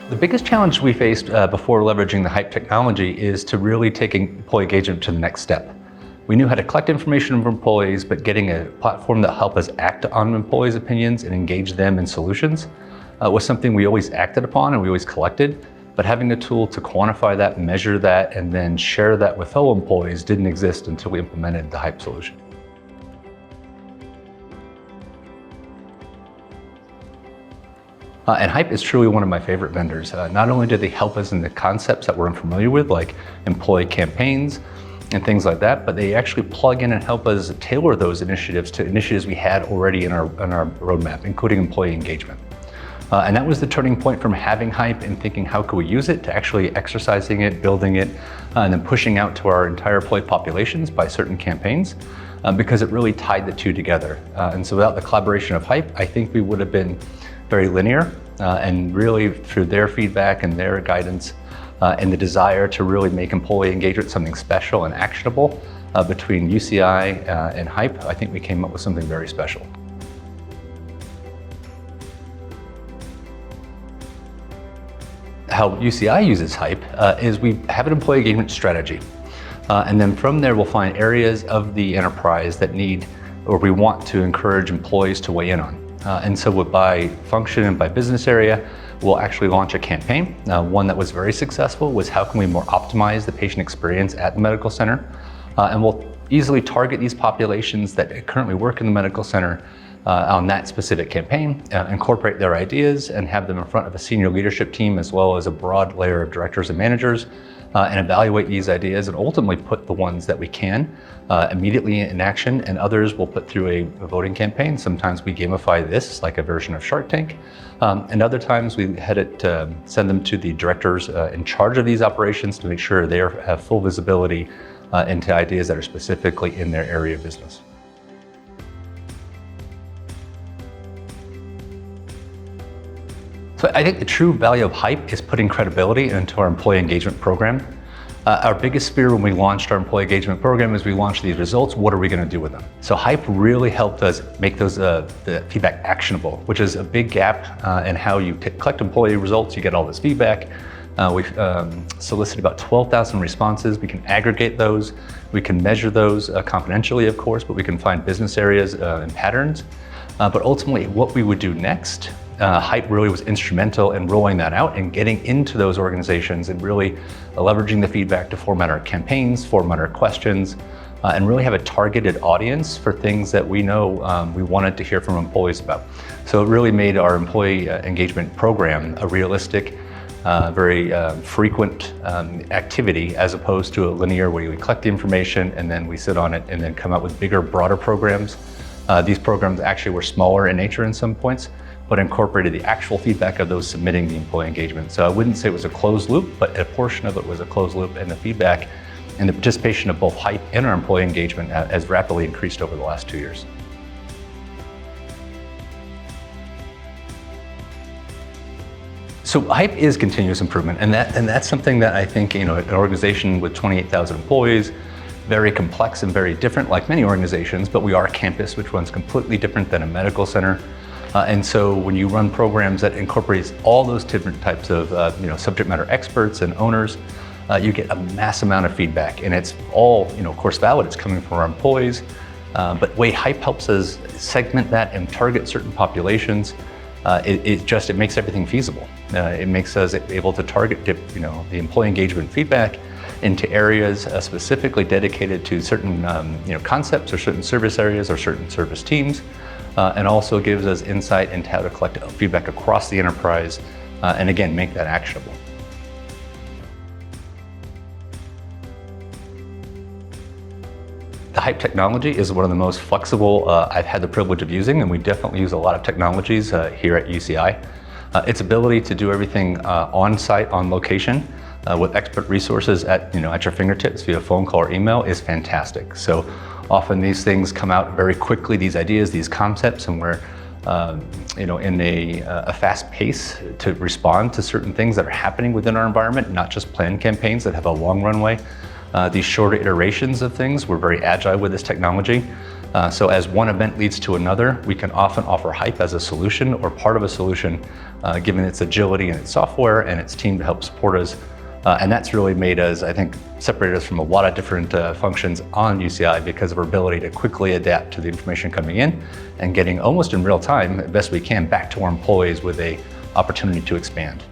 The biggest challenge we faced before leveraging the Hype technology is to really take employee engagement to the next step. We knew how to collect information from employees, but getting a platform that helped us act on employees' opinions and engage them in solutions was something we always acted upon and we always collected. But having a tool to quantify that, measure that, and then share that with fellow employees didn't exist until we implemented the Hype solution. And Hype is truly one of my favorite vendors. Not only do they help us in the concepts that we're unfamiliar with, like employee campaigns and things like that, but they actually plug in and help us tailor those initiatives to initiatives we had already in our roadmap, including employee engagement. And that was the turning point from having Hype and thinking how could we use it to actually exercising it, building it, and then pushing out to our entire employee populations by certain campaigns, because it really tied the two together. And so without the collaboration of Hype, I think we would have been very linear, and really through their feedback and their guidance and the desire to really make employee engagement something special and actionable between UCI and Hype, I think we came up with something very special. How UCI uses Hype is we have an employee engagement strategy. And then from there, we'll find areas of the enterprise that need or we want to encourage employees to weigh in on. And so by function and by business area, we'll actually launch a campaign. One that was very successful was how can we more optimize the patient experience at the medical center? And we'll easily target these populations that currently work in the medical center on that specific campaign, incorporate their ideas and have them in front of a senior leadership team as well as a broad layer of directors and managers, and evaluate these ideas and ultimately put the ones that we can immediately in action, and others we'll put through a voting campaign. Sometimes we gamify this like a version of Shark Tank, and other times we send them to the directors in charge of these operations to make sure they have full visibility into ideas that are specifically in their area of business. So I think the true value of Hype is putting credibility into our employee engagement program. Our biggest fear when we launched our employee engagement program is we launched these results, what are we going to do with them? So Hype really helped us make those the feedback actionable, which is a big gap in how you collect employee results. You get all this feedback. We've solicited about 12,000 responses. We can aggregate those. We can measure those confidentially, of course, but we can find business areas and patterns. But ultimately, what we would do next, Hype really was instrumental in rolling that out and getting into those organizations and really leveraging the feedback to format our campaigns, format our questions, and really have a targeted audience for things that we know we wanted to hear from employees about. So it really made our employee engagement program a realistic, very frequent activity, as opposed to a linear where we collect the information and then we sit on it and then come out with bigger, broader programs. These programs actually were smaller in nature in some points, but incorporated the actual feedback of those submitting the employee engagement. So I wouldn't say it was a closed loop, but a portion of it was a closed loop, and the feedback and the participation of both Hype and our employee engagement has rapidly increased over the last 2 years. So Hype is continuous improvement, and that's something that I think, an organization with 28,000 employees, very complex and very different, like many organizations, but we are a campus which runs completely different than a medical center. And so when you run programs that incorporates all those different types of subject matter experts and owners, you get a mass amount of feedback, and it's all of course valid. It's coming from our employees, but the way Hype helps us segment that and target certain populations, it makes everything feasible. It makes us able to target the employee engagement feedback into areas specifically dedicated to certain concepts or certain service areas or certain service teams. And also gives us insight into how to collect feedback across the enterprise, and again, make that actionable. The Hype technology is one of the most flexible I've had the privilege of using, and we definitely use a lot of technologies here at UCI. Its ability to do everything on-site, on location, with expert resources at your fingertips via phone call or email is fantastic. So often these things come out very quickly, these ideas, these concepts, and we're in a fast pace to respond to certain things that are happening within our environment, not just planned campaigns that have a long runway. These shorter iterations of things, we're very agile with this technology. So as one event leads to another, we can often offer Hype as a solution or part of a solution, given its agility and its software and its team to help support us. And that's really made us, I think, separated us from a lot of different functions on UCI because of our ability to quickly adapt to the information coming in and getting almost in real time, as best we can, back to our employees with an opportunity to expand.